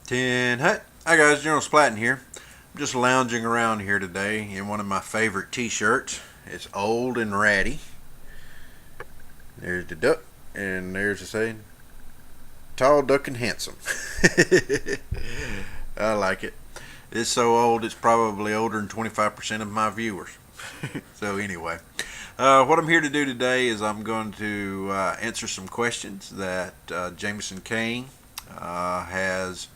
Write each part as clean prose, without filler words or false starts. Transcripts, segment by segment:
10 Hut. Hi guys, General Splatton here. I'm just lounging around here today in one of my favorite t-shirts. It's old and ratty. There's the duck, and there's the saying, tall, duck, and handsome. I like it. It's so old it's probably older than 25% of my viewers. So anyway, what I'm here to do today is I'm going to answer some questions that JamesonCaine has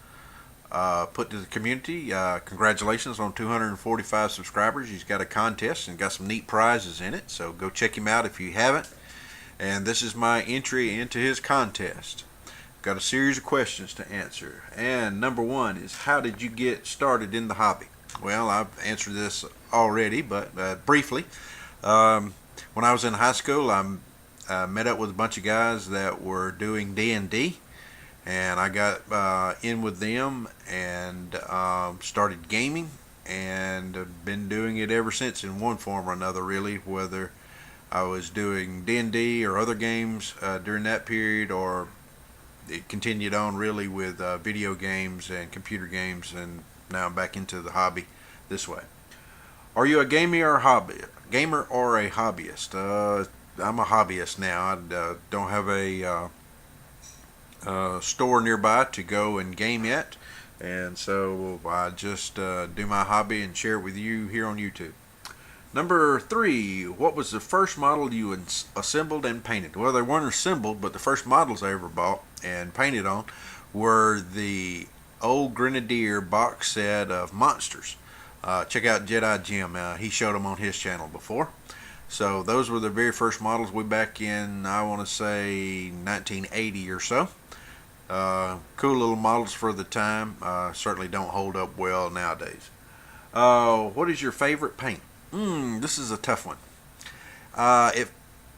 put to the community. Congratulations on 245 subscribers. He's got a contest and got some neat prizes in it, so go check him out if you haven't. And this is my entry into his contest. Got a series of questions to answer, and number one is, how did you get started in the hobby? Well, I've answered this already, but briefly. When I was in high school, I met up with a bunch of guys that were doing D&D, and I got in with them and started gaming, and have been doing it ever since in one form or another, really, whether I was doing D&D or other games during that period, or it continued on really with video games and computer games, and now I'm back into the hobby this way. Are you a gamer or a hobbyist? I'm a hobbyist now. I don't have a store nearby to go and game yet, and so I just do my hobby and share it with you here on YouTube. Number three, what was the first model you assembled and painted? Well, they weren't assembled, but the first models I ever bought and painted on were the old Grenadier box set of monsters. Check out Jedi Jim. He showed them on his channel before. So those were the very first models way back in, I want to say, 1980 or so. Cool little models for the time. Certainly don't hold up well nowadays. What is your favorite paint? This is a tough one. It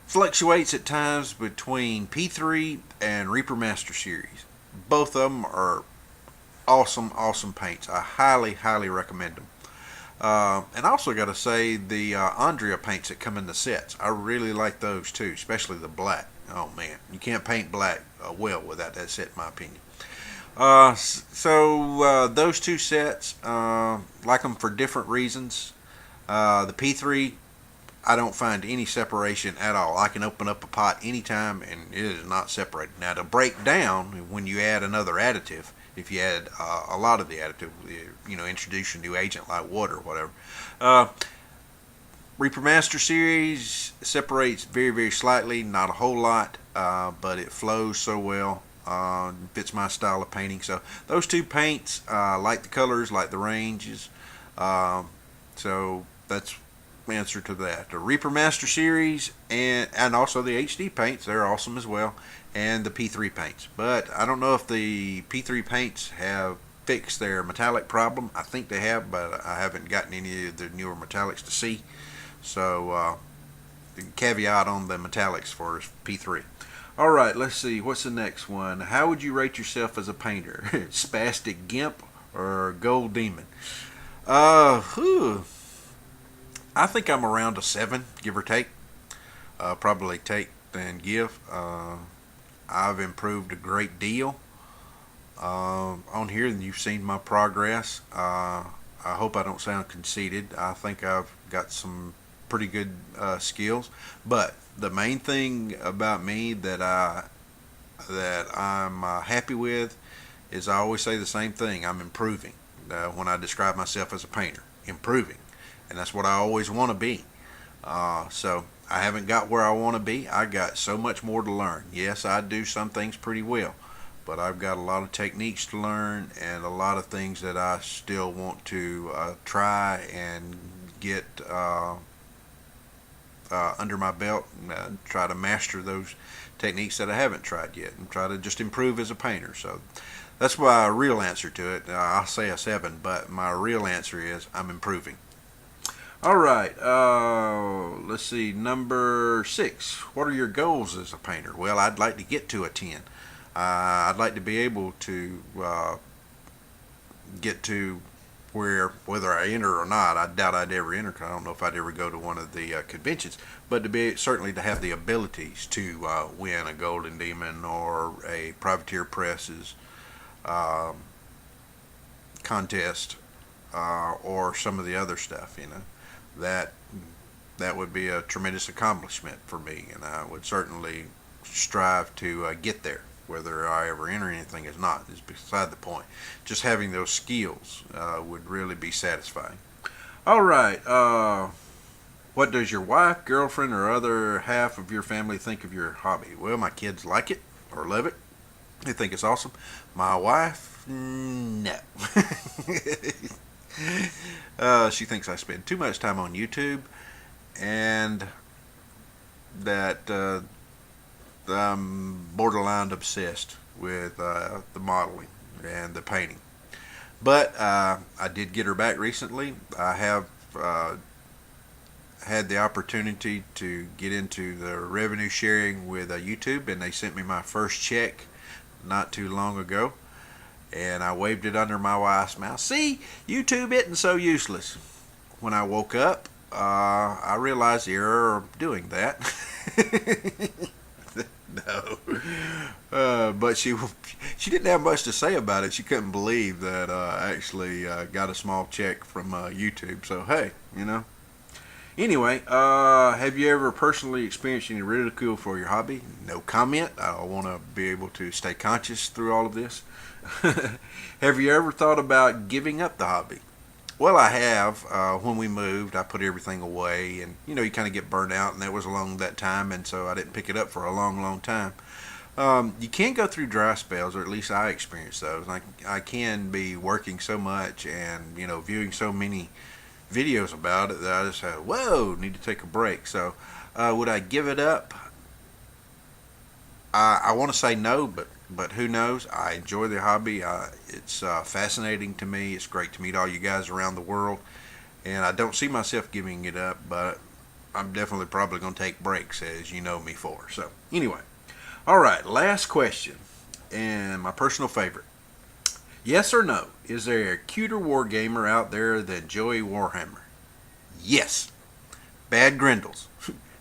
fluctuates at times between P3 and Reaper Master Series. Both of them are awesome paints. I highly recommend them. And I also got to say the Andrea paints that come in the sets. I really like those too, especially the black. Oh man, you can't paint black well without that set, in my opinion. So those two sets, like them for different reasons. The P3, I don't find any separation at all. I can open up a pot anytime and it is not separated. Now, to break down when you add another additive, if you add a lot of the additive, introduce a new agent like water or whatever. Reaper Master Series separates very slightly, not a whole lot, but it flows so well. Fits my style of painting. So those two paints, like the colors, like the ranges. So that's the answer to that. The Reaper Master Series and also the HD paints, they're awesome as well, and the P3 paints. But I don't know if the P3 paints have fixed their metallic problem. I think they have, but I haven't gotten any of the newer metallics to see. So caveat on the metallics for P3. All right, let's see. What's the next one? How would you rate yourself as a painter? Spastic Gimp or Gold Demon? I think I'm around a 7, give or take. Probably take and give. I've improved a great deal on here, and you've seen my progress. I hope I don't sound conceited. I think I've got some pretty good skills, but the main thing about me that I'm happy with is I always say the same thing. I'm improving. When I describe myself as a painter, improving, and that's what I always want to be. So I haven't got where I want to be. I got so much more to learn. Yes, I do some things pretty well, but I've got a lot of techniques to learn and a lot of things that I still want to try and get under my belt, and try to master those techniques that I haven't tried yet, and try to just improve as a painter. So that's my real answer to it. I'll say a 7, but my real answer is I'm improving. All right, let's see. Number 6, what are your goals as a painter? Well, I'd like to get to a 10. I'd like to be able to get to where, whether I enter or not, I doubt I'd ever enter, because I don't know if I'd ever go to one of the conventions, but certainly to have the abilities to win a Golden Demon or a Privateer Presses, contest or some of the other stuff. That that would be a tremendous accomplishment for me, and I would certainly strive to get there. Whether I ever enter anything is not is beside the point. Just having those skills would really be satisfying. All right. What does your wife, girlfriend, or other half of your family think of your hobby? Well, my kids like it or love it. They think it's awesome. My wife, no. She thinks I spend too much time on YouTube and that I'm borderline obsessed with the modeling and the painting. But I did get her back recently. I have had the opportunity to get into the revenue sharing with YouTube, and they sent me my first check not too long ago, and I waved it under my wife's mouth. See, YouTube isn't so useless. When I woke up, I realized the error of doing that. No, but she didn't have much to say about it. She couldn't believe that I actually got a small check from YouTube. So hey, Anyway, have you ever personally experienced any ridicule for your hobby? No comment. I want to be able to stay conscious through all of this. Have you ever thought about giving up the hobby? Well, I have. When we moved, I put everything away, and you kind of get burnt out, and that was along that time, and so I didn't pick it up for a long, long time. You can go through dry spells, or at least I experienced those. I can be working so much and viewing so many videos about it that I just have, whoa, need to take a break. So would I give it up? I want to say no, but who knows? I enjoy the hobby. It's fascinating to me. It's great to meet all you guys around the world, and I don't see myself giving it up, but I'm definitely probably going to take breaks, as you know me for. So anyway, all right, last question, and my personal favorite. Yes or no? Is there a cuter war gamer out there than Joey Warhammer? Yes. Bad Grindles.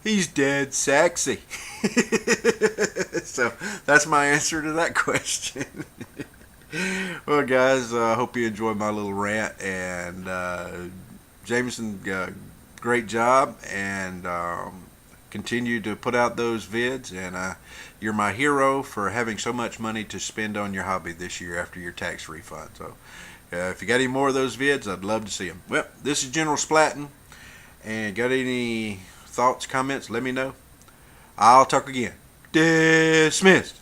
He's dead sexy. So that's my answer to that question. Well, guys, I hope you enjoyed my little rant. And Jameson, great job. And continue to put out those vids. And you're my hero for having so much money to spend on your hobby this year after your tax refund. So if you got any more of those vids, I'd love to see them. Well, this is General Splatton. And got any thoughts, comments, let me know. I'll talk again. Dismissed.